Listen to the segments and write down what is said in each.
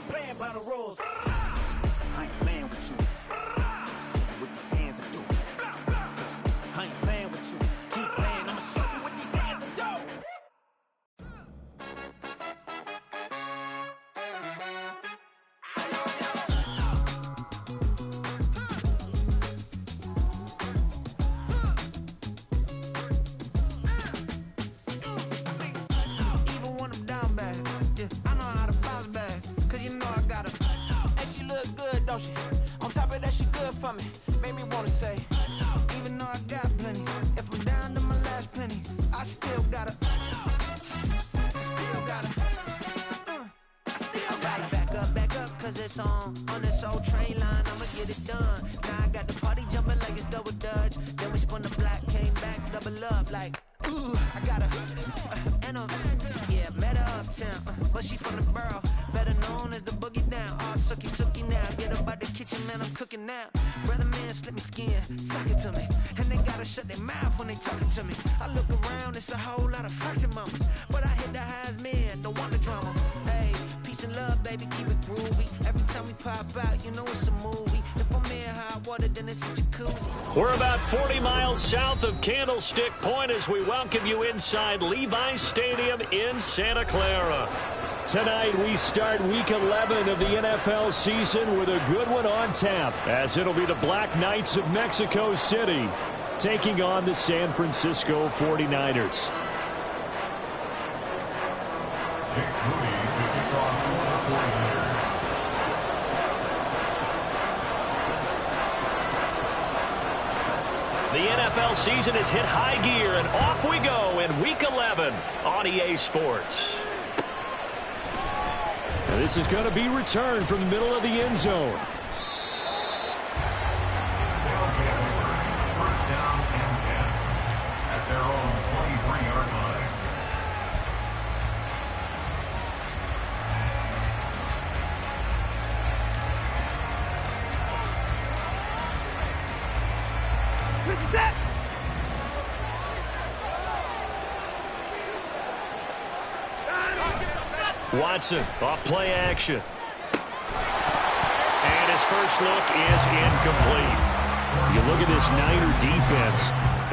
ain't playing by the rules. I ain't playing with you. Show you what these hands are doing. I ain't playing with you. Keep playing, I'ma show you what these hands are doing. Even when I'm down bad, yeah, I know how to bounce back. Cause you know I got her. And she look good, don't she? On top of that, she good for me. Made me wanna say, even though I got plenty, if I'm down to my last penny, I still gotta, I still gotta, I still gotta. Back up, cause it's on this old train line, I'ma get it done. Now I got the party jumping like it's double dutch. Then we spun the block, came back, double up like, ooh, I got her, and yeah, met her uptown, but she from the borough, better known as the boogie down. All sookie now, get up out the kitchen, man, I'm cooking now. Brother man, slip me skin, suck it to me, and they gotta shut their mouth when they talking to me. I look around, it's a whole lot of fraction mamas, but I hit the highest men, don't want the drama. Hey, peace and love, baby, keep it groovy. Every time we pop out, you know it's a movie. If I'm in hot water, then it's a jacuzzi. We're about 40 miles south of Candlestick Point as we welcome you inside Levi's Stadium in Santa Clara. Tonight we start week 11 of the NFL season with a good one on tap, as it'll be the Black Knights of Mexico City taking on the San Francisco 49ers. The NFL season has hit high gear, and off we go in Week 11 on EA Sports. And this is going to be returned from the middle of the end zone. First down and 10 at their own 23-yard line. Watson off play action. And his first look is incomplete. You look at this Niner defense.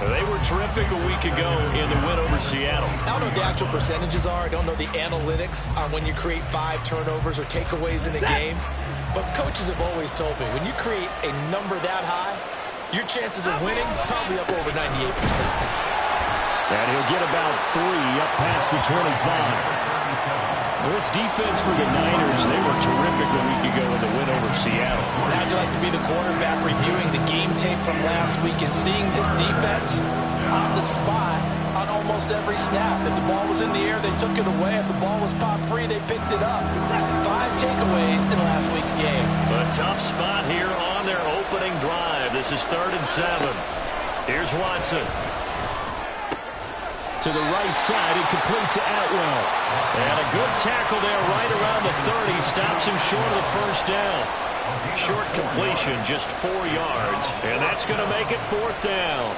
They were terrific a week ago in the win over Seattle. I don't know what the actual percentages are. I don't know the analytics on when you create 5 turnovers or takeaways in a game. But coaches have always told me, when you create a number that high, your chances of winning probably up over 98%. And he'll get about 3 up past the 25. Well, this defense for the Niners, they were terrific a week ago in the win over Seattle. How'd you like to be the quarterback reviewing the game tape from last week and seeing this defense on the spot on almost every snap? If the ball was in the air, they took it away. If the ball was popped free, they picked it up. 5 takeaways in last week's game. A tough spot here on their opening drive. This is 3rd and 7. Here's Watson. To the right side and complete to Atwell. And a good tackle there right around the 30. Stops him short of the first down. Short completion, just 4 yards. And that's going to make it 4th down.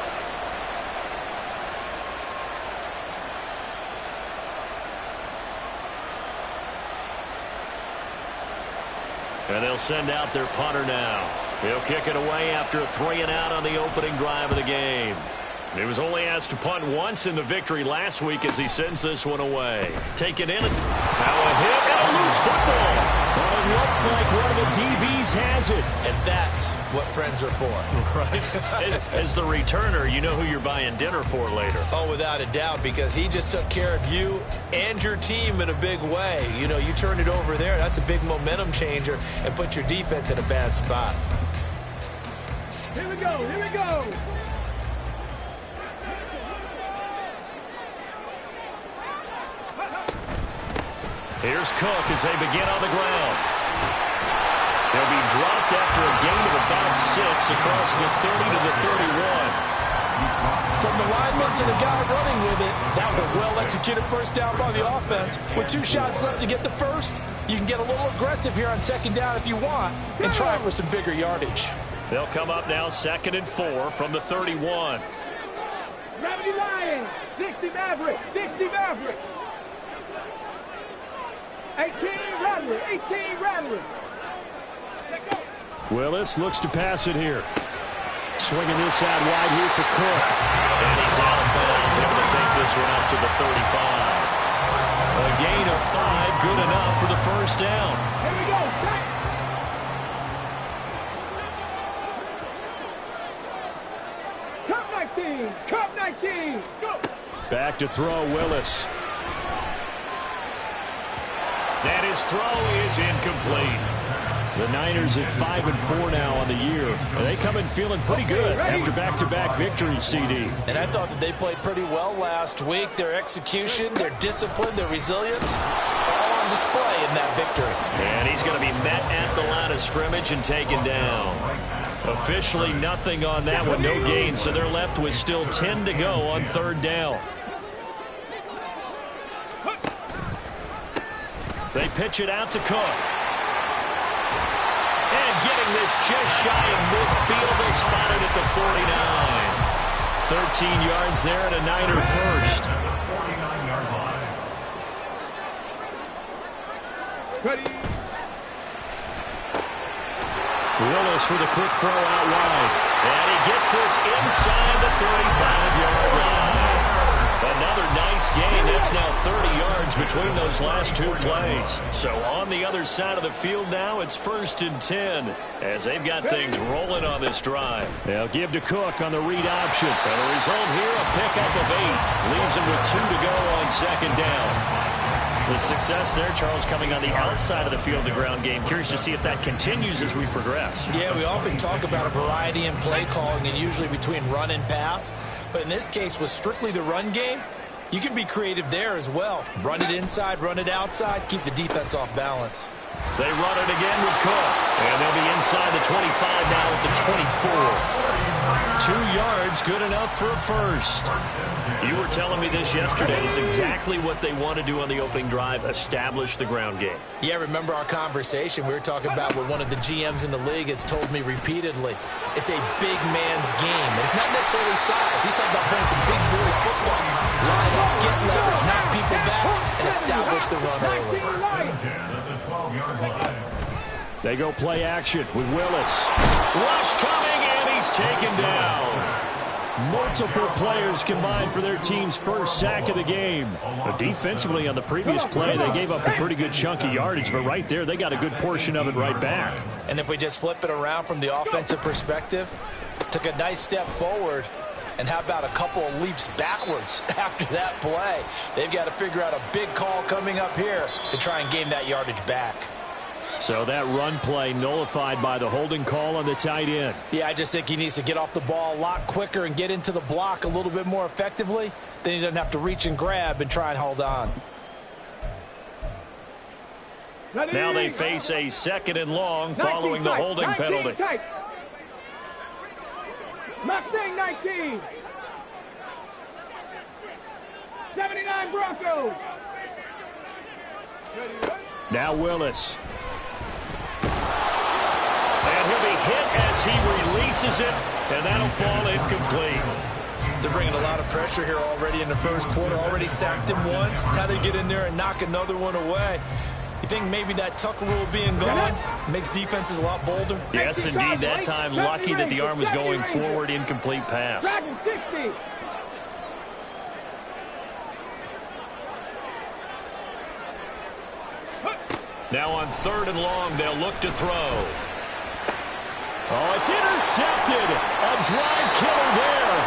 And they'll send out their punter now. He'll kick it away after a 3-and-out on the opening drive of the game. He was only asked to punt once in the victory last week as he sends this one away. Taken in, now a hit and a loose football. Well, it looks like one of the DBs has it. And that's what friends are for. Right. As the returner, you know who you're buying dinner for later. Oh, without a doubt, because he just took care of you and your team in a big way. You know, you turn it over there, that's a big momentum changer, and put your defense in a bad spot. Here we go, here we go. Here's Cook as they begin on the ground. They'll be dropped after a gain of about 6 across the 30 to the 31. From the lineman to the guy running with it, that was a well-executed first down by the offense. With 2 shots left to get the first, you can get a little aggressive here on 2nd down if you want and try for some bigger yardage. They'll come up now 2nd and 4 from the 31. Gravity Lions, 60 Maverick, 60 Maverick. Willis looks to pass it here. Swinging this out wide here for Cook. And he's out of bounds, able to take this one up to the 35. A gain of 5, good enough for the first down. Here we go. Cup 19. Cup 19. Go. Back to throw, Willis. And his throw is incomplete. The Niners at 5-4 now on the year. They come in feeling pretty good after back-to-back victories, CD. And I thought that they played pretty well last week. Their execution, their discipline, their resilience, all on display in that victory. And he's going to be met at the line of scrimmage and taken down. Officially nothing on that one, no gain, so they're left with still 10 to go on third down. They pitch it out to Cook. And getting this just shy of midfield, they spot it at the 49. 13 yards there and a Niner first. 49-yard line. Ready. Willis for the quick throw out wide. And he gets this inside the 35-yard line. Another nice gain. That's now 30 yards between those last two plays. So on the other side of the field now, it's 1st and 10 as they've got things rolling on this drive. They'll give to Cook on the read option. And the result here, a pickup of 8. Leaves him with 2 to go on second down. The success there, Charles, coming on the outside of the field, the ground game. Curious to see if that continues as we progress. Yeah, we often talk about a variety in play calling and usually between run and pass. But in this case, with strictly the run game, you can be creative there as well. Run it inside, run it outside, keep the defense off balance. They run it again with Cook. And they'll be inside the 25 now at the 24. 2 yards, good enough for a first. You were telling me this yesterday. It's exactly what they want to do on the opening drive, establish the ground game. Yeah, remember our conversation. We were talking about what one of the GMs in the league has told me repeatedly. It's a big man's game. And it's not necessarily size. He's talking about playing some big boy football. Line up, get leverage, knock people back, and establish the run early. They go play action with Willis. Rush coming, and he's taken down. Multiple players combined for their team's first sack of the game. But defensively on the previous play, they gave up a pretty good chunk of yardage, but right there, they got a good portion of it right back. And if we just flip it around from the offensive perspective, took a nice step forward, and how about a couple of leaps backwards after that play? They've got to figure out a big call coming up here to try and gain that yardage back. So that run play nullified by the holding call on the tight end. Yeah, I just think he needs to get off the ball a lot quicker and get into the block a little bit more effectively. Then he doesn't have to reach and grab and try and hold on. Now they face a 2nd and long following the holding penalty. Mustang 19. 79 Broncos. Now Willis. And he'll be hit as he releases it, and that'll fall incomplete. They're bringing a lot of pressure here already in the first quarter. Already sacked him once. Now they get in there and knock another one away. You think maybe that Tucker rule being gone makes defenses a lot bolder? Yes, indeed. That time, lucky that the arm was going forward. Incomplete pass. Now on 3rd and long, they'll look to throw. Oh, it's intercepted. A drive killer there.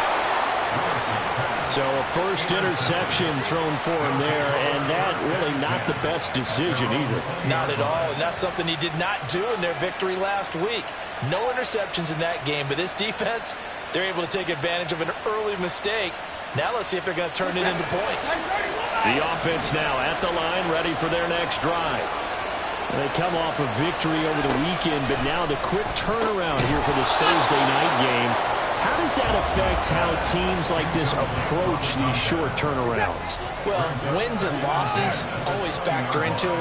So a first interception thrown for him there, and that really not the best decision either. Not at all, and that's something he did not do in their victory last week. No interceptions in that game, but this defense, they're able to take advantage of an early mistake. Now let's see if they're going to turn it into points. The offense now at the line, ready for their next drive. They come off a victory over the weekend, but now the quick turnaround here for this Thursday night game. How does that affect how teams like this approach these short turnarounds? Well, wins and losses always factor into,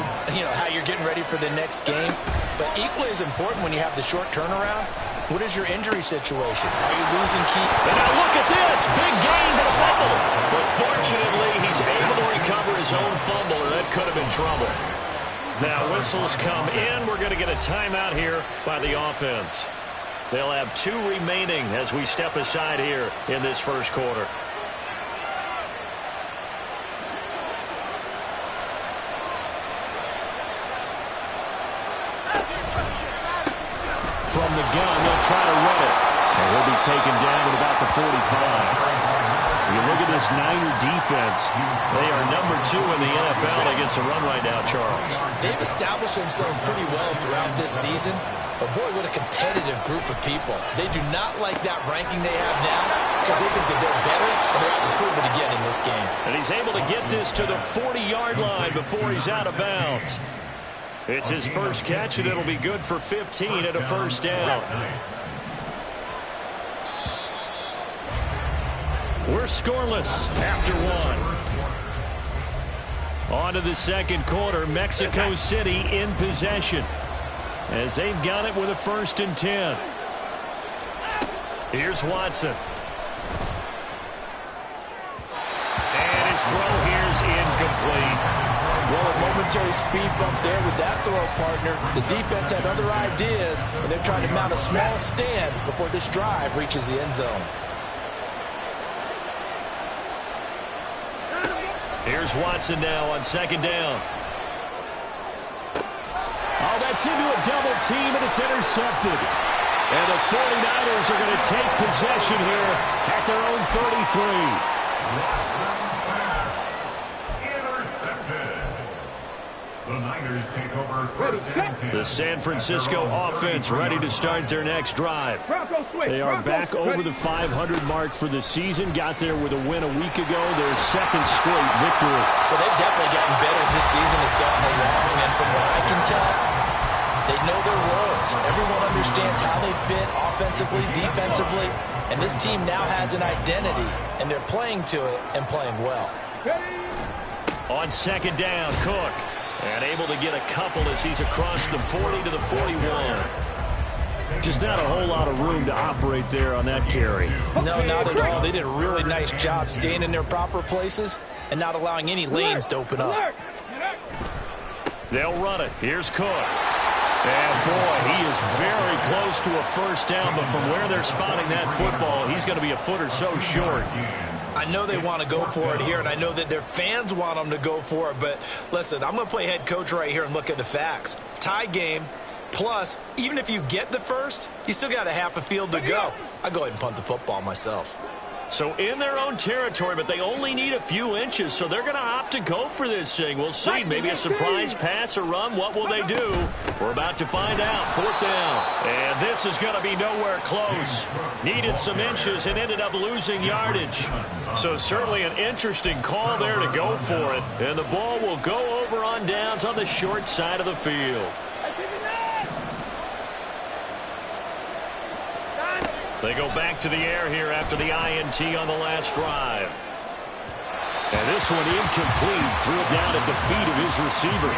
how you're getting ready for the next game. But equally as important when you have the short turnaround, what is your injury situation? Are you losing key? And now look at this. Big gain, but a fumble. But fortunately, he's able to recover his own fumble, or that could have been trouble. Now whistles come in. We're going to get a timeout here by the offense. They'll have 2 remaining as we step aside here in this first quarter. From the gun, they'll try to run it. And he'll be taken down at about the 45. You look at this Niner defense. They are number 2 in the NFL against the run right now, Charles. They've established themselves pretty well throughout this season. But, boy, what a competitive group of people. They do not like that ranking they have now because they think that they're better, and they're out to prove it again in this game. And he's able to get this to the 40-yard line before he's out of bounds. It's his first catch, and it'll be good for 15 at a first down. We're scoreless after 1. On to the second quarter. Mexico City in possession as they've got it with a 1st and 10. Here's Watson. And his throw here's incomplete. Well, a momentary speed bump there with that throw, partner. The defense had other ideas, and they're trying to mount a small stand before this drive reaches the end zone. Here's Watson now on 2nd down. Oh, that's into a double team, and it's intercepted. And the 49ers are going to take possession here at their own 33. The Niners take over 1st and 10. The San Francisco offense ready to start their next drive. They are back over the 500 mark for the season. Got there with a win a week ago. Their 2nd straight victory. Well, they've definitely gotten better as this season has gone along. And from what I can tell, they know their roles. Everyone understands how they fit offensively, defensively. And this team now has an identity, and they're playing to it and playing well. On 2nd down, Cook. And able to get a couple as he's across the 40 to the 41. Just not a whole lot of room to operate there on that carry. No, not at all. They did a really nice job staying in their proper places and not allowing any lanes to open up. They'll run it. Here's Cook. And, boy, he is very close to a first down, but from where they're spotting that football, he's going to be a foot or so short. I know they want to go for it here, and I know that their fans want them to go for it. But, listen, I'm going to play head coach right here and look at the facts. Tie game, plus, even if you get the first, you still got a half a field to go. I'll go ahead and punt the football myself. So in their own territory, but they only need a few inches, so they're going to opt to go for this thing. We'll see. Maybe a surprise pass or run. What will they do? We're about to find out. 4th down. And this is going to be nowhere close. Needed some inches and ended up losing yardage. So certainly an interesting call there to go for it. And the ball will go over on downs on the short side of the field. They go back to the air here after the INT on the last drive. And this one incomplete. Threw it down at the feet of his receiver.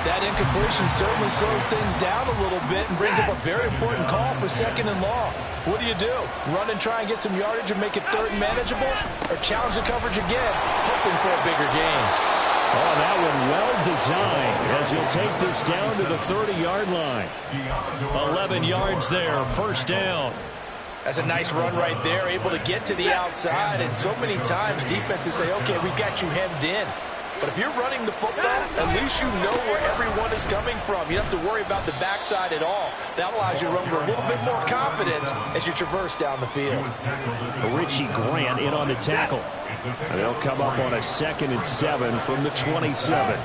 That incompletion certainly slows things down a little bit and brings up a very important call for 2nd and long. What do? Run and try and get some yardage and make it 3rd and manageable? Or challenge the coverage again, hoping for a bigger gain? Oh, that one well designed as he'll take this down to the 30-yard line. 11 yards there, 1st down. That's a nice run right there, able to get to the outside. And so many times defenses say, okay, we've got you hemmed in. But if you're running the football, at least you know where everyone is coming from. You don't have to worry about the backside at all. That allows you to run with a little bit more confidence as you traverse down the field. Richie Grant in on the tackle. And they'll come up on a 2nd and 7 from the 27.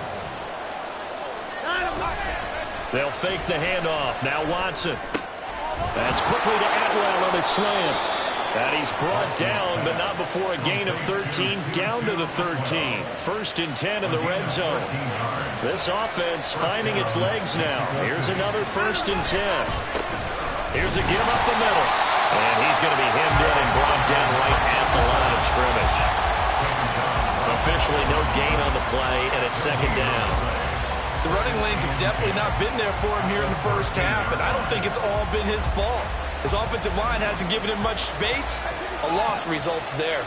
They'll fake the handoff. Now Watson. That's quickly to Atwell on the slam. And he's brought down, but not before a gain of 13, down to the 13. 1st and 10 in the red zone. This offense finding its legs now. Here's another 1st and 10. Here's a give up the middle. And he's going to be hemmed in and brought down right at the line of scrimmage. Officially no gain on the play, and it's 2nd down. The running lanes have definitely not been there for him here in the first half, and I don't think it's all been his fault. His offensive line hasn't given him much space. A loss results there.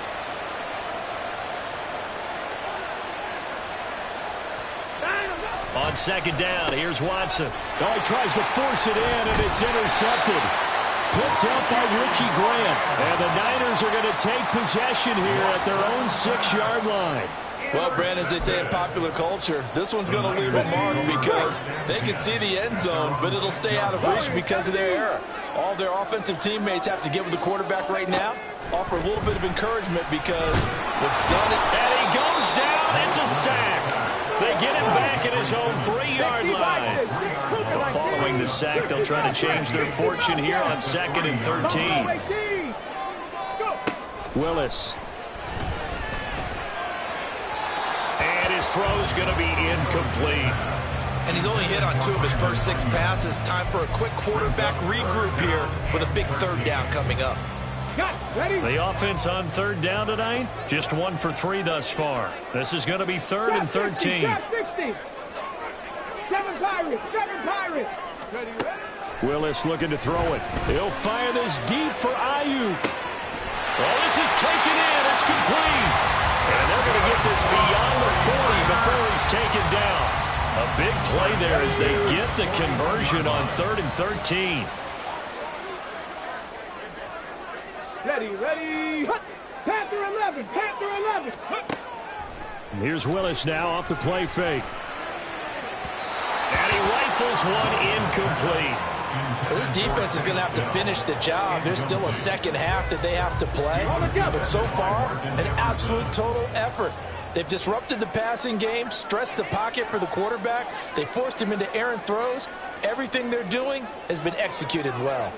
On second down, here's Watson. Oh, he tries to force it in, and it's intercepted. Picked up by Richie Grant. And the Niners are going to take possession here at their own 6-yard line. Well, Brand, as they say in popular culture, this one's going to leave a mark because they can see the end zone, but it'll stay out of reach because of their error. All their offensive teammates have to give the quarterback right now, offer a little bit of encouragement because what's done it. And he goes down. It's a sack. They get him back at his own 3-yard line. Well, following the sack, they'll try to change their fortune here on 2nd and 13. Willis. And his throw's going to be incomplete. And he's only hit on 2 of his first 6 passes. Time for a quick quarterback regroup here with a big 3rd down coming up. The offense on 3rd down tonight, just 1 for 3 thus far. This is going to be 3rd and 13. 7 Pirates. Willis looking to throw it. He'll fire this deep for Ayuk. Oh, this is taken in. It's complete. And they're going to get this beyond the 40 before he's taken down. A big play there as they get the conversion on 3rd and 13. Ready. Panther 11. And here's Willis now off the play fake. And he rifles one incomplete. Well, this defense is going to have to finish the job. There's still a second half that they have to play. But so far, an absolute total effort. They've disrupted the passing game, stressed the pocket for the quarterback. They forced him into errant throws. Everything they're doing has been executed well.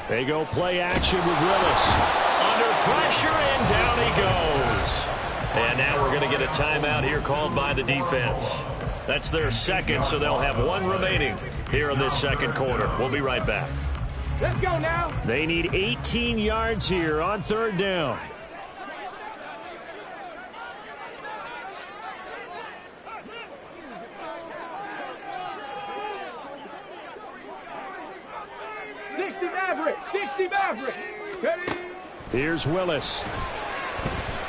They go play action with Willis. Under pressure, and down he goes. And now we're going to get a timeout here called by the defense. That's their 2nd, so they'll have 1 remaining here in this 2nd quarter. We'll be right back. Let's go now. They need 18 yards here on 3rd down. Here's Willis.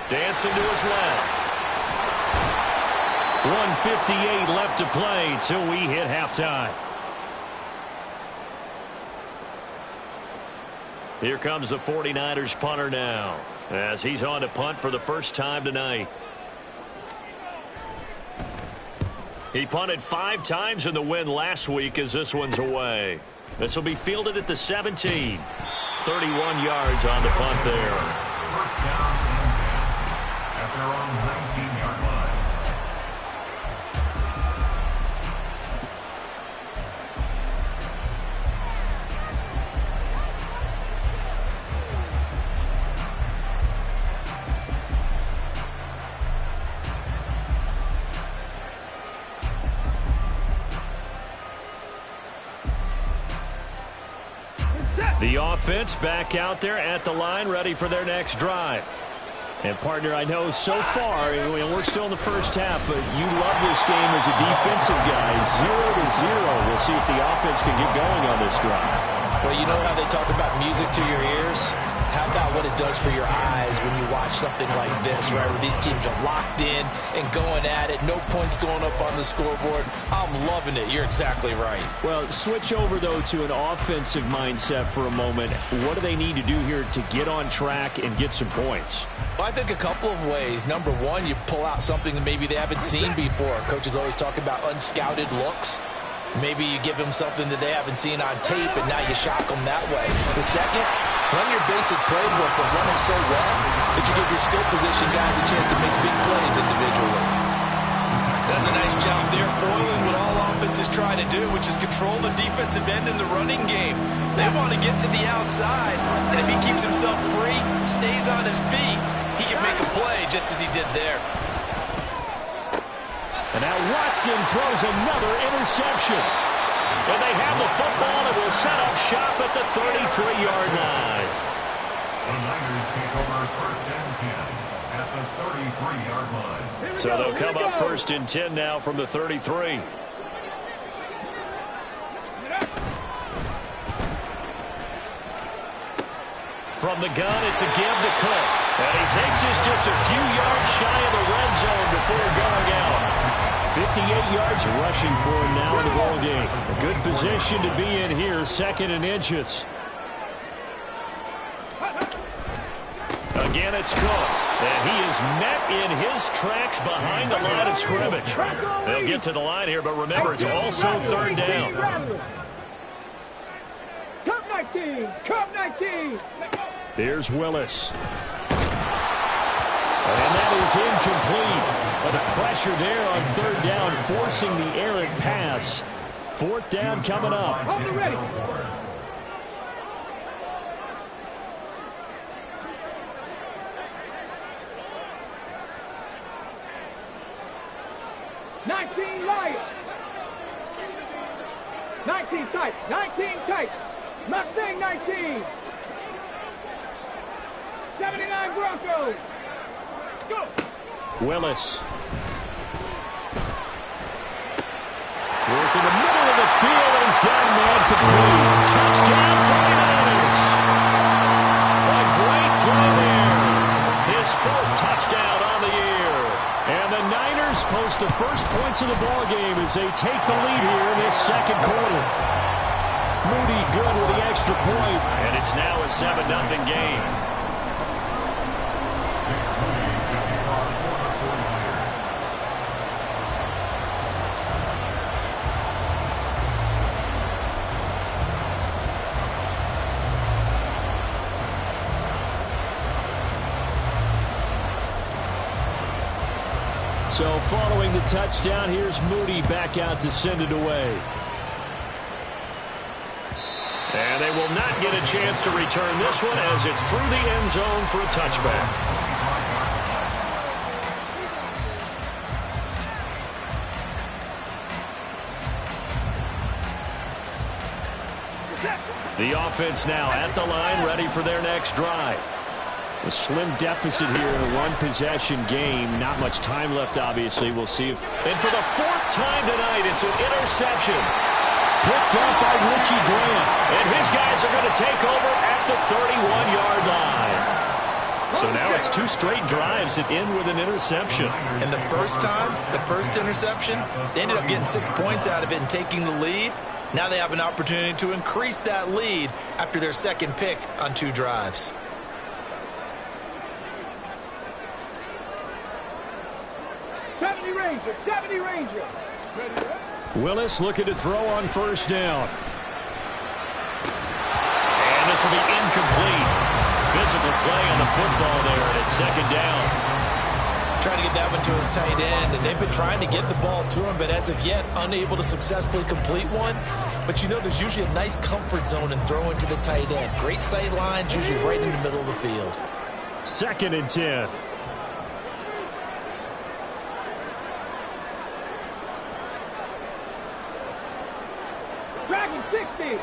Dancing to his left. 1:58 left to play till we hit halftime. Here comes the 49ers punter now, as he's on to punt for the first time tonight. He punted 5 times in the win last week as this one's away. This will be fielded at the 17. 31 yards on the punt there. First down and 10 at their own 19-yard line. The offense back out there at the line, ready for their next drive. And, partner, I know so far, we're still in the first half, but you love this game as a defensive guy. 0-0. We'll see if the offense can get going on this drive. Well, you know how they talk about music to your ears? How about what it does for your eyes when you watch something like this, right, where these teams are locked in and going at it, no points going up on the scoreboard? I'm loving it. You're exactly right. Well, switch over, though, to an offensive mindset for a moment. What do they need to do here to get on track and get some points? Well, I think a couple of ways. Number one, you pull out something that maybe they haven't seen before. Coaches always talk about unscouted looks. Maybe you give them something that they haven't seen on tape, and now you shock them that way. The second, run your basic playbook, but run it so well that you give your skill position guys a chance to make big plays individually. Does a nice job there foiling what all offenses try to do, which is control the defensive end in the running game. They want to get to the outside, and if he keeps himself free, stays on his feet, he can make a play just as he did there. And now Watson throws another interception. And they have the football and will set up shop at the 33-yard line. The Niners take over 1st and 10 at the 33-yard line. So they'll come up 1st and 10 now from the 33. From the gun, it's a give to Cook. And he takes this just a few yards shy of the red zone before going out. 58 yards rushing for him now in the ball game. A good position to be in here, 2nd and inches. Again, it's Cook. And he is met in his tracks behind the line of scrimmage. They'll get to the line here, but remember, it's also 3rd down. Cup 19! Cup 19! Here's Willis. And that is incomplete. But the pressure there on 3rd down, forcing the errant pass. 4th down coming up. Hold it ready. "19 Lions. 19 tight. 19 tight. Mustang 19. 79 Broncos. Go. Willis. Work in the middle of the field, and he's got a man complete. Touchdown, 49ers. A great play there. His 4th touchdown on the year. And the Niners post the first points of the ball game as they take the lead here in this 2nd quarter. Moody good with the extra point, and it's now a 7-0 game. So following the touchdown, here's Moody back out to send it away. And they will not get a chance to return this one as it's through the end zone for a touchback. The offense now at the line, ready for their next drive. A slim deficit here in a one-possession game. Not much time left, obviously. We'll see if... And for the 4th time tonight, it's an interception. Picked up by Richie Grant. And his guys are going to take over at the 31-yard line. So now it's 2 straight drives that end with an interception. And the first time, the first interception, they ended up getting 6 points out of it and taking the lead. Now they have an opportunity to increase that lead after their 2nd pick on 2 drives. Ranger, 70 Ranger. Willis looking to throw on 1st down. And this will be incomplete. Physical play on the football there, and it's 2nd down. Trying to get that one to his tight end, and they've been trying to get the ball to him, but as of yet, unable to successfully complete one. But you know there's usually a nice comfort zone in throwing to the tight end. Great sight lines, usually right in the middle of the field. 2nd and 10. Dragon 60.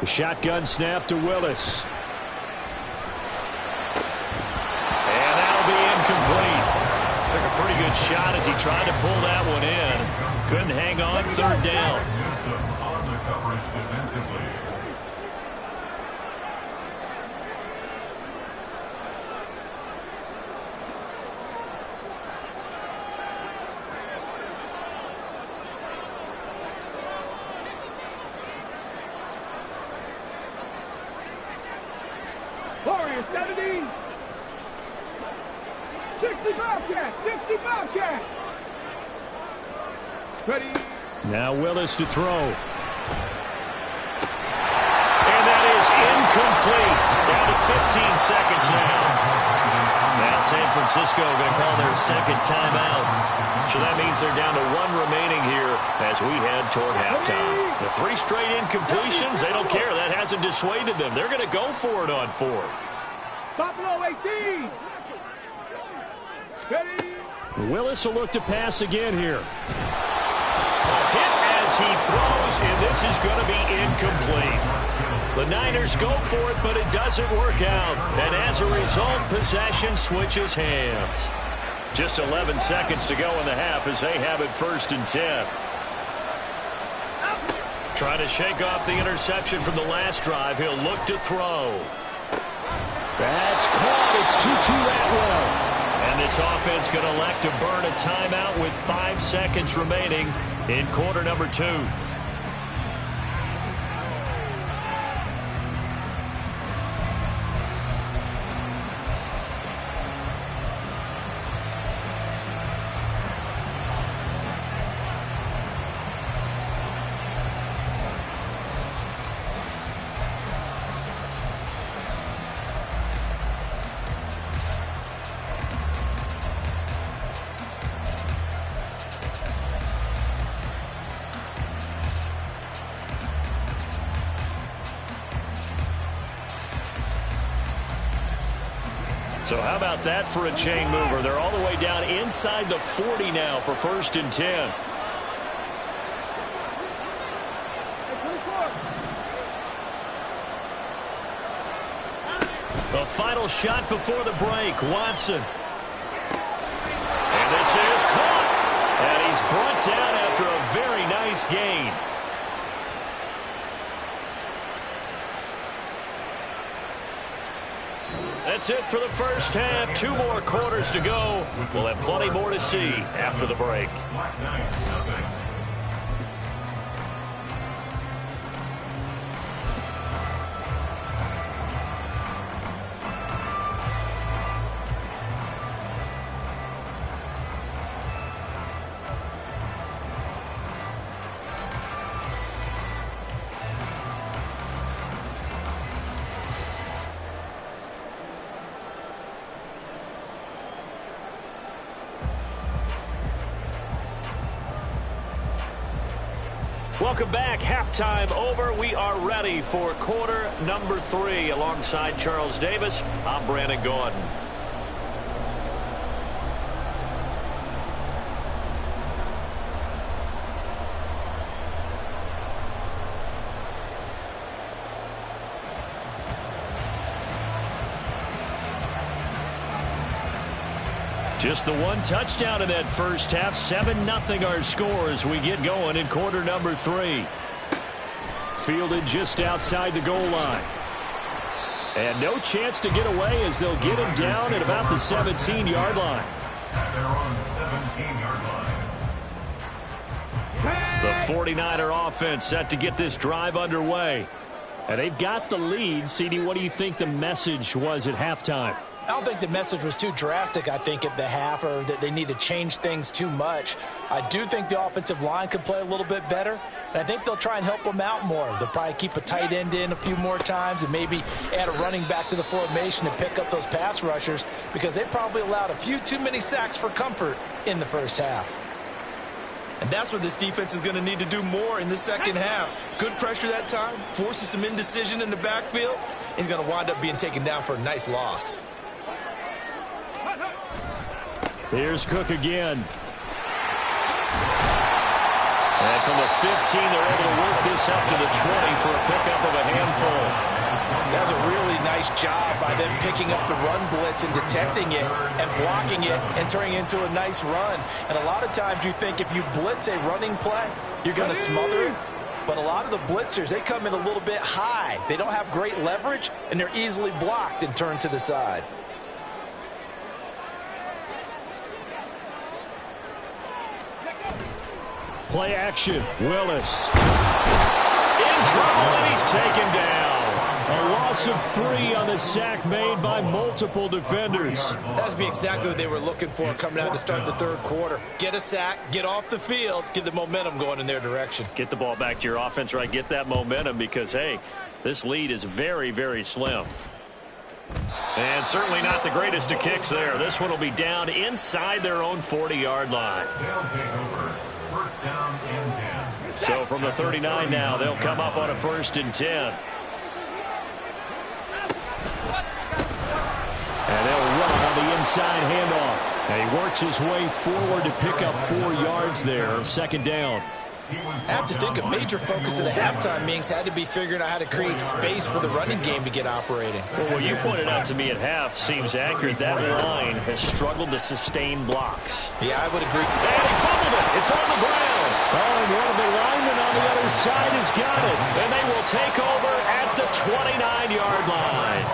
The shotgun snap to Willis. And that'll be incomplete. Took a pretty good shot as he tried to pull that one in. Couldn't hang on, 3rd down. Missed them on the coverage defensively. Warriors 70. 60 Bobcat. 60 Bobcat. Ready. Now Willis to throw. And that is incomplete. Down to 15 seconds now. Now San Francisco going to call their 2nd timeout. So that means they're down to 1 remaining here as we head toward halftime. The 3 straight incompletions, they don't care. That hasn't dissuaded them. They're going to go for it on 4th. Buffalo 18. Ready. Willis will look to pass again here. Hit as he throws, and this is going to be incomplete. The Niners go for it, but it doesn't work out. And as a result, possession switches hands. Just 11 seconds to go in the half as they have it 1st and 10. Trying to shake off the interception from the last drive. He'll look to throw. That's caught. It's 2-2 that way. And this offense going to elect to burn a timeout with 5 seconds remaining in quarter number 2. So how about that for a chain mover? They're all the way down inside the 40 now for 1st and 10. The final shot before the break, Watson. And this is caught. And he's brought down after a very nice gain. That's it for the first half. 2 more quarters to go. We'll have plenty more to see after the break. Welcome back. Halftime over. We are ready for quarter number 3. Alongside Charles Davis, I'm Brandon Gordon. Just the 1 touchdown in that first half. 7-0 our score as we get going in quarter number 3. Fielded just outside the goal line. And no chance to get away as they'll get him down at about the 17-yard line. They're on 17-yard line. The 49er offense set to get this drive underway. And they've got the lead. CD, what do you think the message was at halftime? I don't think the message was too drastic, I think, at the half, or that they need to change things too much. I do think the offensive line could play a little bit better, and I think they'll try and help them out more. They'll probably keep a tight end in a few more times and maybe add a running back to the formation and pick up those pass rushers because they probably allowed a few too many sacks for comfort in the first half. And that's what this defense is going to need to do more in the second half. Good pressure that time, forces some indecision in the backfield. He's going to wind up being taken down for a nice loss. Here's Cook again. And from the 15, they're able to work this up to the 20 for a pickup of a handful. That's a really nice job by them picking up the run blitz and detecting it and blocking it and turning it into a nice run. And a lot of times you think if you blitz a running play, you're going to smother it. But a lot of the blitzers, they come in a little bit high. They don't have great leverage, and they're easily blocked and turned to the side. Play action. Willis. In trouble, and he's taken down. A loss of 3 on the sack made by multiple defenders. That's exactly what they were looking for coming out to start the third quarter. Get a sack, get off the field, get the momentum going in their direction. Get the ball back to your offense, right? Get that momentum because, hey, this lead is very, very slim. And certainly not the greatest of kicks there. This one will be down inside their own 40-yard line. They'll take over. First down and 10. So from the 39 now, they'll come up on a 1st and 10. And they'll run on the inside handoff. And he works his way forward to pick up 4 yards there. 2nd down. I have to think a major focus of the halftime meetings had to be figuring out how to create space for the running game to get operating. Well, what you pointed out to me at half seems accurate. That line has struggled to sustain blocks. Yeah, I would agree. And he fumbled it. It's on the ground. Oh, and one of the linemen on the other side has got it. And they will take over at the 29-yard line.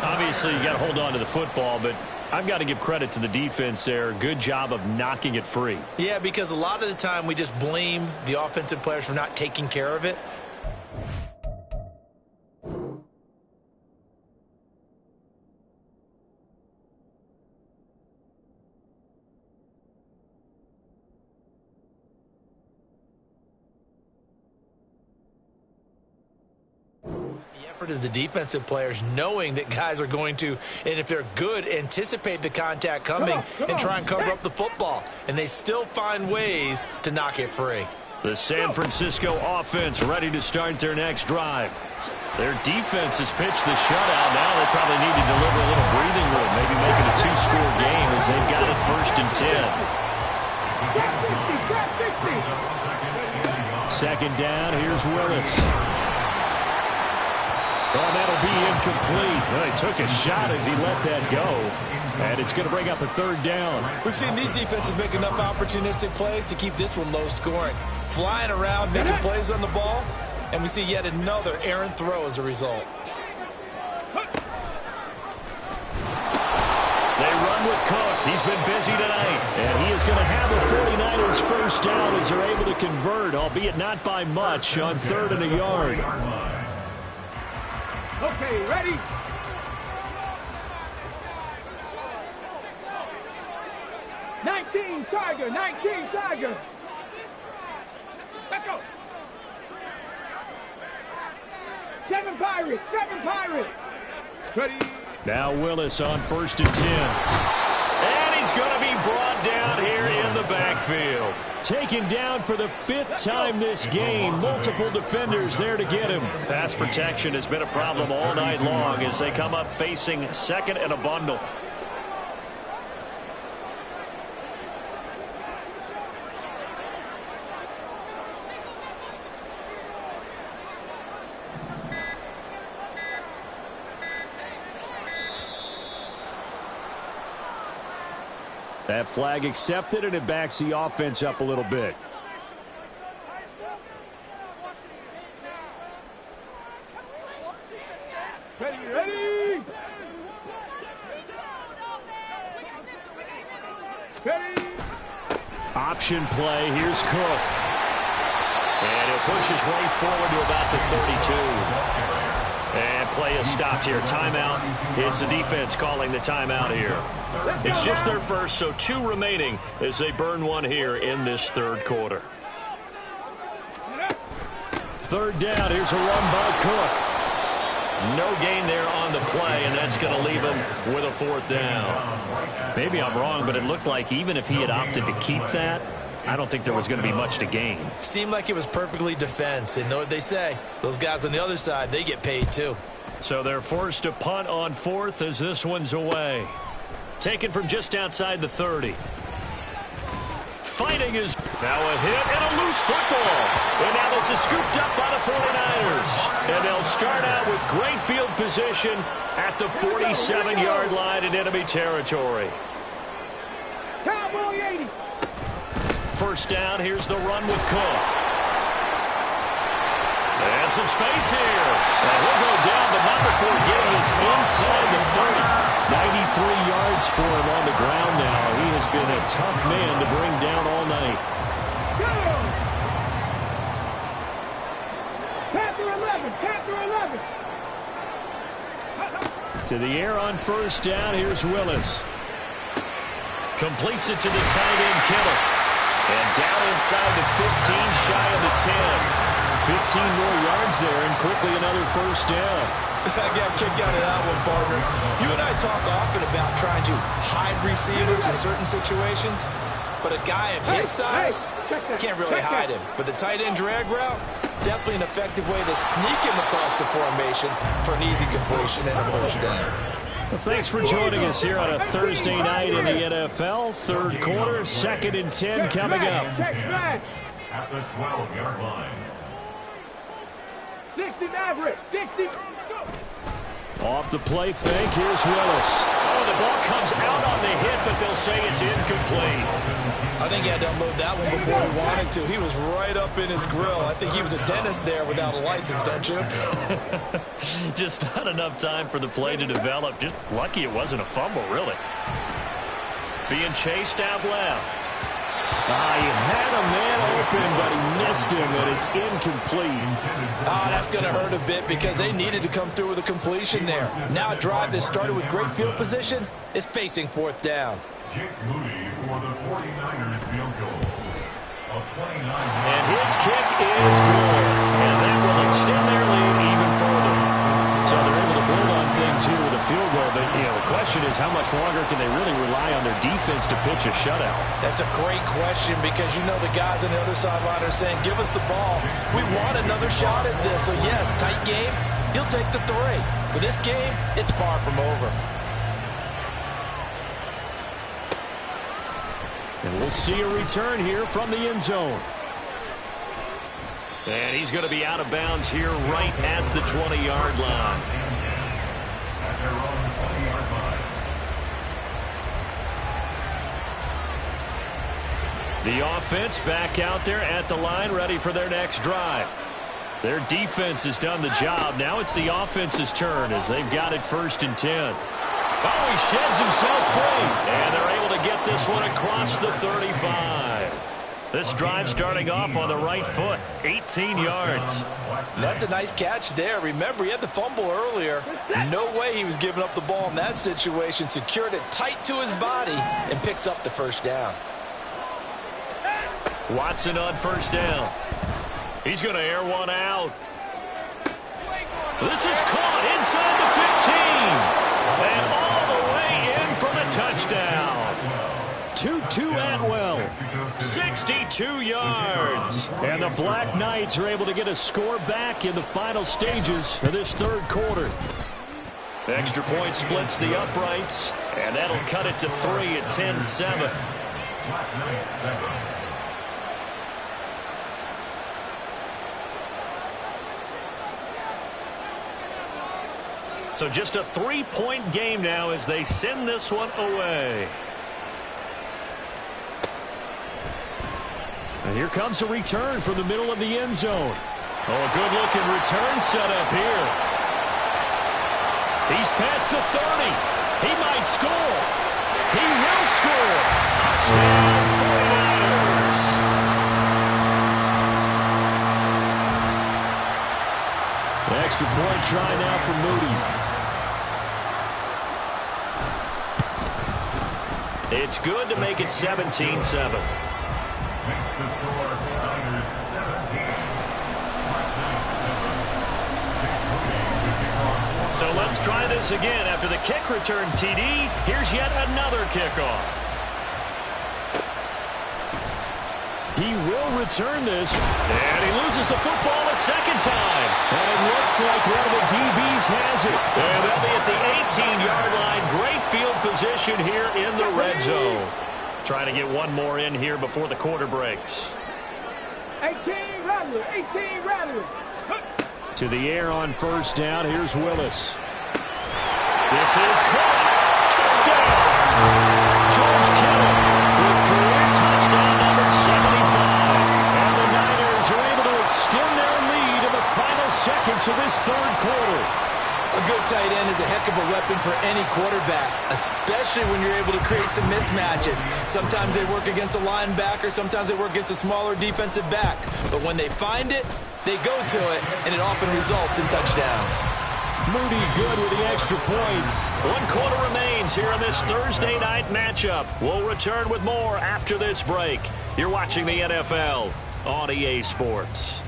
Obviously, you got to hold on to the football, but I've got to give credit to the defense there. Good job of knocking it free. Yeah, because a lot of the time we just blame the offensive players for not taking care of it. Of the defensive players knowing that guys are going to, and if they're good, anticipate the contact coming and try and cover up the football, and they still find ways to knock it free. The San Francisco offense ready to start their next drive. Their defense has pitched the shutout. Now they probably need to deliver a little breathing room, maybe make it a two-score game as they've got it 1st and 10. Second down, here's Willis. Oh, that'll be incomplete. Well, he took a shot as he let that go. And it's going to bring up a 3rd down. We've seen these defenses make enough opportunistic plays to keep this one low scoring. Flying around, making plays on the ball, and we see yet another errant throw as a result. They run with Cook. He's been busy tonight. And he is going to have the 49ers 1st down as they're able to convert, albeit not by much, on 3rd and a yard. Okay, ready? '19 Tiger, 19 Tiger. Let's go. 7 Pirates, 7 Pirates. Ready? Now Willis on 1st and 10. And he's going to be brought down here in the backfield. Taken down for the 5th time this game. Multiple defenders there to get him. Pass protection has been a problem all night long as they come up facing 2nd and a bundle. That flag accepted, and it backs the offense up a little bit. Ready? Option play. Here's Cook. And he'll push his way forward to about the 32. And play is stopped here. Timeout. It's the defense calling the timeout here. It's just their first, so 2 remaining as they burn one here in this 3rd quarter. 3rd down. Here's a run by Cook. No gain there on the play, and that's going to leave him with a 4th down. Maybe I'm wrong, but it looked like even if he had opted to keep that, I don't think there was going to be much to gain. Seemed like it was perfectly defense. And know what they say. Those guys on the other side, they get paid too. So they're forced to punt on 4th as this one's away. Taken from just outside the 30. Fighting is now a hit and a loose football. And now this is scooped up by the 49ers. And they'll start out with great field position at the 47-yard line in enemy territory. Cowboy 80. 1st down, here's the run with Cook. And some space here. And he'll go down, but not before getting us inside the 30. 93 yards for him on the ground now. He has been a tough man to bring down all night. Panther 11, Panther 11. To the air on 1st down, here's Willis. Completes it to the tight end, Kittle. And down inside the 15, shy of the 10. 15 more yards there, and quickly another 1st down. I got kicked out of that one, partner. You and I talk often about trying to hide receivers in certain situations, but a guy of his size can't really hide him. But the tight end drag route, definitely an effective way to sneak him across the formation for an easy completion and a 1st down. Well, thanks for joining us here on a Thursday night in the NFL. 3rd quarter, 2nd and 10 coming up. at the 12-yard line. 60 Maverick, 60. Go. Off the play fake, here's Willis. Oh, the ball comes out on the hit, but they'll say it's incomplete. I think he had to unload that one before he wanted to. He was right up in his grill. I think he was a dentist there without a license, don't you? Just not enough time for the play to develop. Just lucky it wasn't a fumble, really. Being chased out left. He had a man open, but he missed him, and it's incomplete. That's going to hurt a bit because they needed to come through with a completion there. Now a drive that started with great field position is facing fourth down. Jake Moody for the 49ers field goal. And his kick is good, and that will extend their lead even further. So they're able to build on things here with a field goal, but the question is how much longer can they really rely on their defense to pitch a shutout? That's a great question because you know the guys on the other sideline are saying, give us the ball. We want another shot at this. So yes, tight game, he'll take the 3. But this game, it's far from over. And we'll see a return here from the end zone. And he's going to be out of bounds here right at the 20-yard line. At their own 20-yard line. The offense back out there at the line, ready for their next drive. Their defense has done the job. Now it's the offense's turn as they've got it 1st and 10. Oh, he sheds himself free. And they're able to get this one across the 35. This drive starting off on the right foot, 18 yards. That's a nice catch there. Remember, he had the fumble earlier. No way he was giving up the ball in that situation. Secured it tight to his body and picks up the first down. Watson on 1st down. He's going to air one out. This is caught inside the 15. And all the way in for the touchdown. Tutu Atwell, 62 yards. And the Black Knights are able to get a score back in the final stages of this 3rd quarter. Extra point splits the uprights, and that'll cut it to 3 at 10-7. Black Knights 7. So just a 3-point game now as they send this one away. And here comes a return from the middle of the end zone. Oh, a good-looking return set up here. He's past the 30. He might score. He will score. Touchdown, 49ers. The extra point try now for Moody. It's good to make it 17-7. Makes the score Niners 17. So let's try this again. After the kick return TD, here's yet another kickoff. He will return this, and he loses the football a second time. And it looks like one of the DBs has it. And they'll be at the 18-yard line. Great field position here in the red zone. Trying to get one more in here before the quarter breaks. 18 Rattler, 18 Rattler. To the air on 1st down. Here's Willis. This is caught. Touchdown. George Kittle with career touchdown number 75. And the Niners are able to extend their lead in the final seconds of this 3rd quarter. A good tight end is a heck of a weapon for any quarterback, especially when you're able to create some mismatches. Sometimes they work against a linebacker, sometimes they work against a smaller defensive back. But when they find it, they go to it, and it often results in touchdowns. Moody good with the extra point. 1 quarter remains here in this Thursday night matchup. We'll return with more after this break. You're watching the NFL on EA Sports.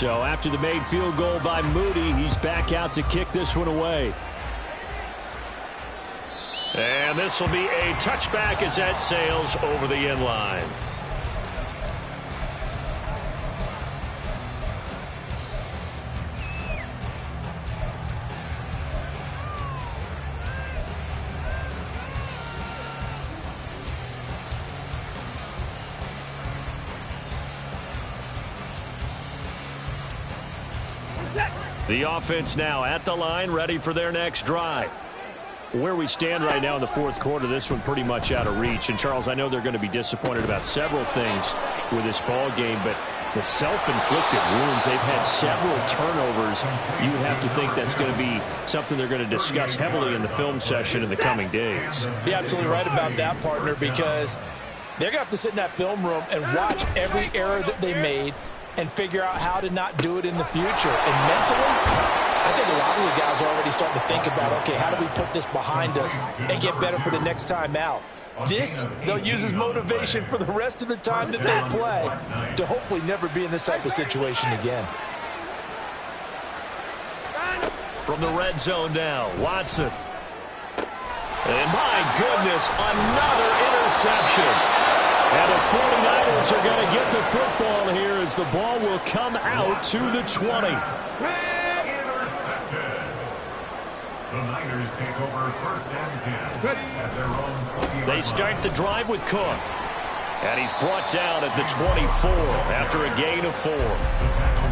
So after the made field goal by Moody, he's back out to kick this one away. And this will be a touchback as that sails over the end line. The offense now at the line, ready for their next drive. Where we stand right now in the fourth quarter, this one pretty much out of reach. And, Charles, I know they're going to be disappointed about several things with this ball game, but the self-inflicted wounds, they've had several turnovers. You would have to think that's going to be something they're going to discuss heavily in the film session in the coming days. You're absolutely right about that, partner, because they're going to have to sit in that film room and watch every error that they made and figure out how to not do it in the future. And mentally, I think a lot of the guys are already starting to think about, okay, how do we put this behind us and get better for the next time out? This, they'll use as motivation for the rest of the time that they play to hopefully never be in this type of situation again. From the red zone now, Watson. And my goodness, another interception. And the 49ers are going to get the football here as the ball will come out to the 20. Intercepted. The Niners take over first and 10 at their own 20. They start the drive with Cook. And he's brought down at the 24 after a gain of 4.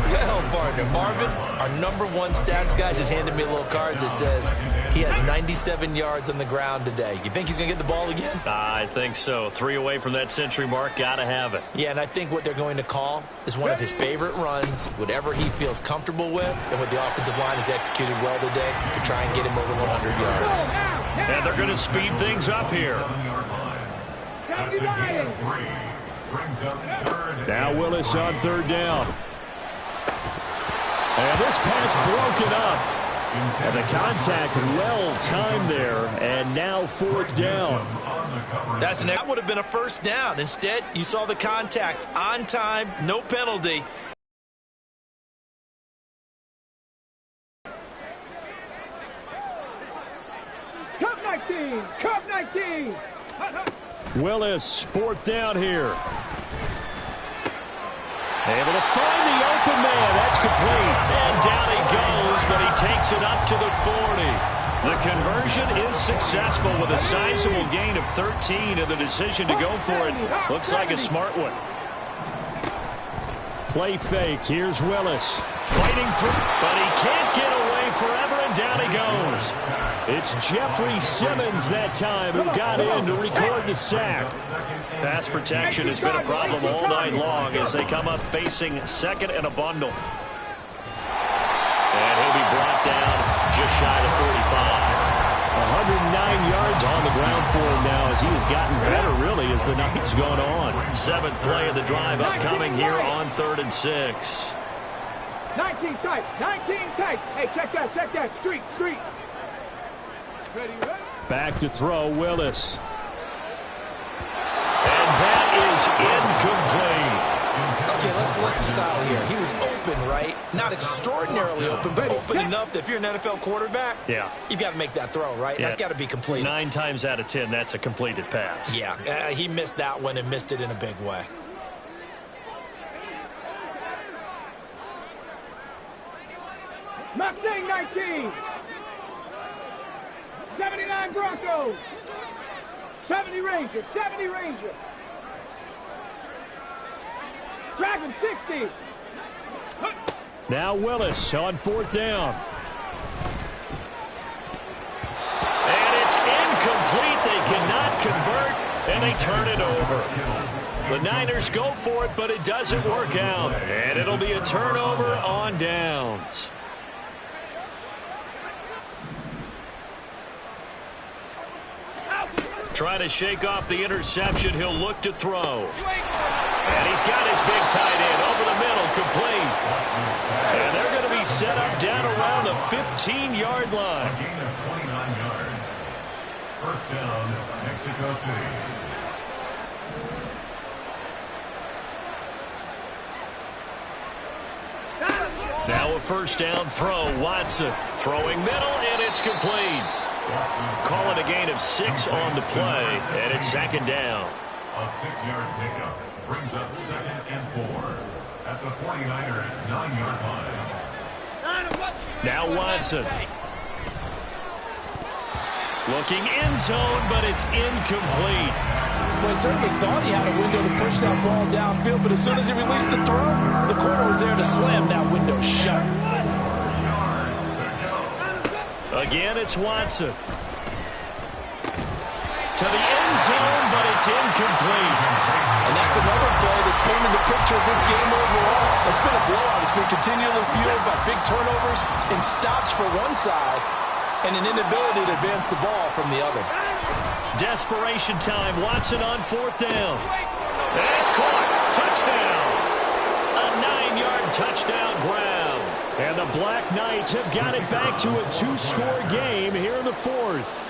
Well, partner, Marvin, our #1 stats guy just handed me a little card that says he has 97 yards on the ground today. You think he's going to get the ball again? I think so. 3 away from that century mark. Got to have it. Yeah, and I think what they're going to call is one of his favorite runs, whatever he feels comfortable with, and what the offensive line has executed well today to try and get him over 100 yards. And they're going to speed things up here. Now Willis on 3rd down. And this pass broken up. And the contact well-timed there. And now 4th down. That would have been a first down. Instead, you saw the contact on time, no penalty. Cup 19! Cup 19! Willis, 4th down here. Able to find the open man. That's complete. And down he goes, but he takes it up to the 40. The conversion is successful with a sizable gain of 13, and the decision to go for it looks like a smart one. Play fake. Here's Willis. Fighting through, but he can't get away forever, and down he goes. It's Jeffrey Simmons that time who got in to record the sack. Pass protection has been a problem all night long as they come up facing 2nd and a bundle. And he'll be brought down just shy of 45. 109 yards on the ground for him now as he has gotten better, really, as the night's gone on. 7th play of the drive upcoming here on 3rd and 6. 19 tight, 19 tight. Hey, check that, street. Ready? Back to throw, Willis. And that is incomplete. Okay, let's decide here. He was open, right? Not extraordinarily open, but open enough that if you're an NFL quarterback, you've got to make that throw, right? That's got to be complete. 9 times out of 10, that's a completed pass. Yeah, he missed that one and missed it in a big way. Mustang 19! 79 Broncos! 70 Rangers! Dragon 60! Now Willis on 4th down. And it's incomplete. They cannot convert, and they turn it over. The Niners go for it, but it doesn't work out. And it'll be a turnover on downs. Trying to shake off the interception. He'll look to throw. And he's got his big tight end over the middle, complete. And they're going to be set up down around the 15-yard line. A gain of 29 yards. First down, Mexico City. Now a first down throw. Watson throwing middle, and it's complete. Call it a gain of 6 on the play, and it's second down. A 6-yard pickup brings up 2nd and 4 at the 49ers 9-yard line. Now Watson. Looking end zone, but it's incomplete. Well, he certainly thought he had a window to push that ball downfield, but as soon as he released the throw, the corner was there to slam that window shut. Again, it's Watson. To the end zone, but it's incomplete. And that's another play that's painted the picture of this game overall. It's been a blowout. It's been continually fueled by big turnovers and stops for one side and an inability to advance the ball from the other. Desperation time. Watson on 4th down. That's caught. Touchdown. A 9-yard touchdown ground. And the Black Knights have got it back to a 2-score game here in the 4th.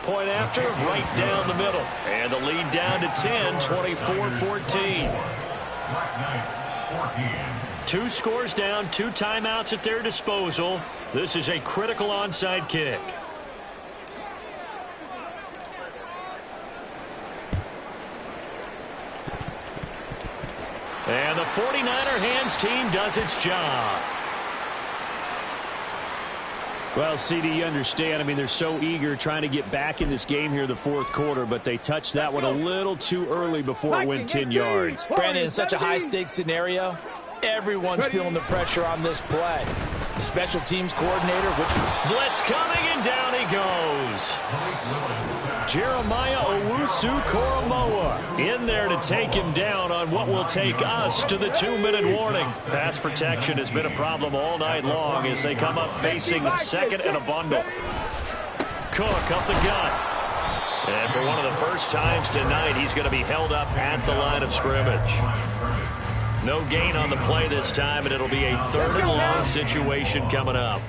Point after, right down the middle. And the lead down to 10, 24-14. Black Knights 14. 2 scores down, 2 timeouts at their disposal. This is a critical onside kick. And the 49er hands team does its job. Well, CD, you understand. I mean, they're so eager trying to get back in this game here in the 4th quarter, but they touched that one a little too early before it went 10 yards. Brandon, in such a high-stakes scenario, everyone's feeling the pressure on this play. The special teams coordinator, which blitz coming, and down he goes. Jeremiah Owusu-Koramoah in there to take him down on what will take us to the 2-minute warning. Pass protection has been a problem all night long as they come up facing 2nd and a bundle. Cook up the gut. And for one of the first times tonight, he's going to be held up at the line of scrimmage. No gain on the play this time, and it'll be a 3rd and long situation coming up.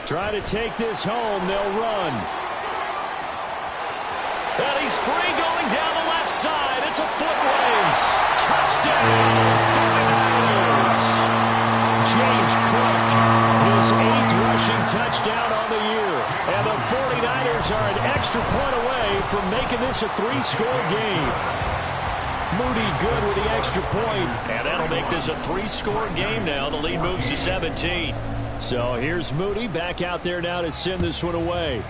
Try to take this home. They'll run. And he's free going down the left side. It's a foot race. Touchdown, 49ers. James Cook, his 8th rushing touchdown on the year. And the 49ers are an extra point away from making this a 3-score game. Moody good with the extra point. And that'll make this a 3-score game now. The lead moves to 17. So here's Moody back out there now to send this one away.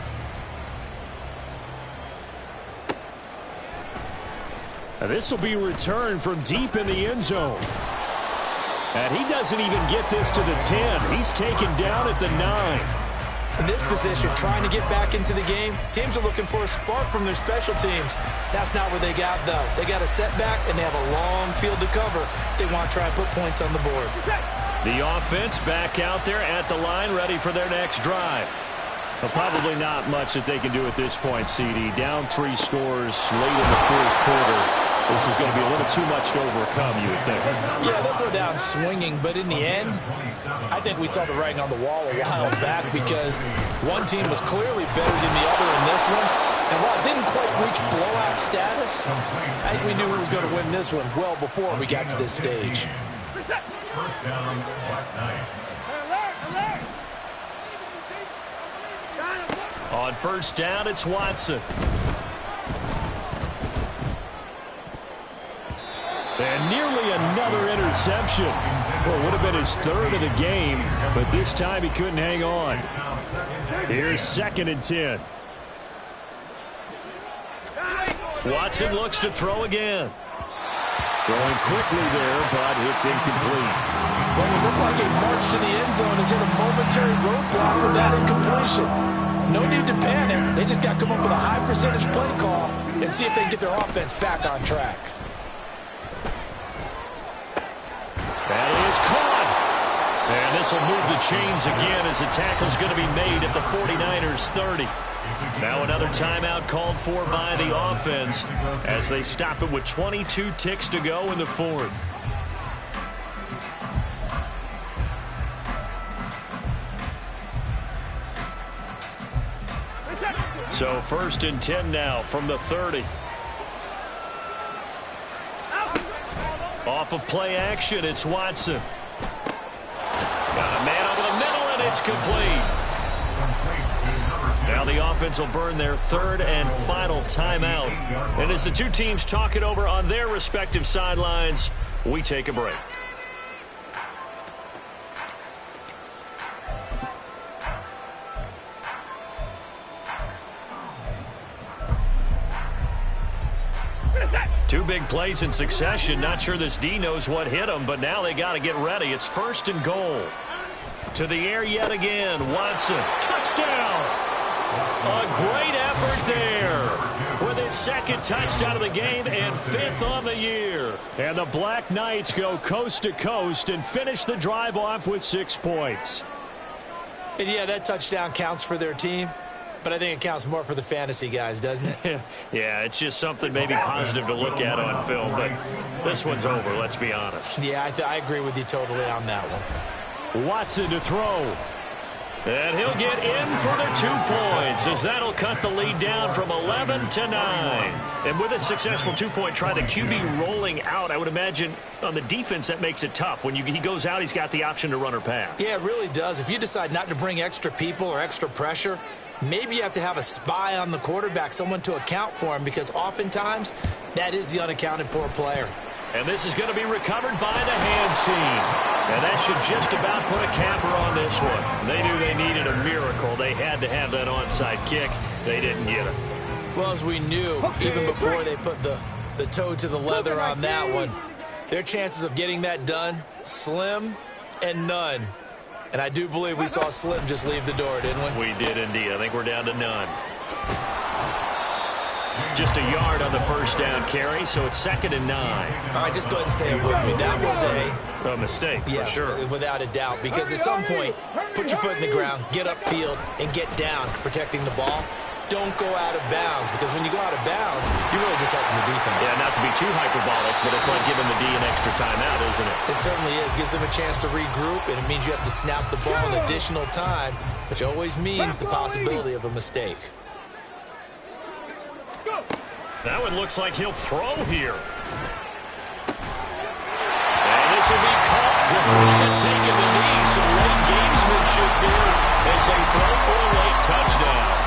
And this will be returned from deep in the end zone. And he doesn't even get this to the 10. He's taken down at the 9. In this position, trying to get back into the game, teams are looking for a spark from their special teams. That's not what they got, though. They got a setback, and they have a long field to cover if they want to try and put points on the board. The offense back out there at the line, ready for their next drive. Well, probably not much that they can do at this point, CD. Down 3 scores late in the 4th quarter. This is going to be a little too much to overcome, you would think. Yeah, they'll go down swinging, but in the end, I think we saw the writing on the wall a while back because one team was clearly better than the other in this one. And while it didn't quite reach blowout status, I think we knew who was going to win this one well before we got to this stage. First down, Black Knights. On first down, it's Watson. And nearly another interception. Well, it would have been his 3rd of the game, but this time he couldn't hang on. Here's 2nd and 10. Watson looks to throw again. Throwing quickly there, but it's incomplete. Well, it looked like a march to the end zone is in a momentary roadblock with that incompletion. No need to panic. They just got to come up with a high percentage play call and see if they can get their offense back on track. That is caught. And this will move the chains again as the tackle's going to be made at the 49ers 30. Now another timeout called for by the offense as they stop it with 22 ticks to go in the 4th. So 1st and 10 now from the 30. Off of play action, it's Watson. Got a man over the middle, and it's complete. Now the offense will burn their 3rd and final timeout. And as the two teams talk it over on their respective sidelines, we take a break. Two big plays in succession. Not sure this D knows what hit him, but now they got to get ready. It's 1st and goal. To the air yet again. Watson. Touchdown. A great effort there. With his 2nd touchdown of the game and 5th on the year. And the Black Knights go coast to coast and finish the drive off with 6 points. And yeah, that touchdown counts for their team. But I think it counts more for the fantasy guys, doesn't it? Yeah, it's just something maybe positive to look at on film. But this one's over, let's be honest. Yeah, I agree with you totally on that one. Watson to throw. And he'll get in for the 2 points, as that'll cut the lead down from 11 to 9. And with a successful 2-point try, the QB rolling out, I would imagine on the defense that makes it tough. When he goes out, he's got the option to run or pass. Yeah, it really does. If you decide not to bring extra people or extra pressure, maybe you have to have a spy on the quarterback, someone to account for him, because oftentimes that is the unaccounted for player. And this is going to be recovered by the hands team. And that should just about put a capper on this one. They knew they needed a miracle. They had to have that onside kick. They didn't get it. Well, as we knew, even before they put the toe to the leather on that one, their chances of getting that done, slim and none. And I do believe we saw Slim just leave the door, didn't we? We did indeed. I think we're down to none. Just a yard on the 1st down carry, so it's 2nd and 9. All right, just go ahead and say it with me. That was a mistake, yes, for sure. Without a doubt, because at some point, put your foot in the ground, get upfield, and get down protecting the ball. Don't go out of bounds, because when you go out of bounds, you're really just helping the defense. Yeah, not to be too hyperbolic, but it's like giving the D an extra timeout, isn't it? It certainly is. Gives them a chance to regroup, and it means you have to snap the ball an additional time, which always means the possibility of a mistake. That one looks like he'll throw here. And this will be caught before taking the knee, so late gamesmanship here as they throw for a late touchdown.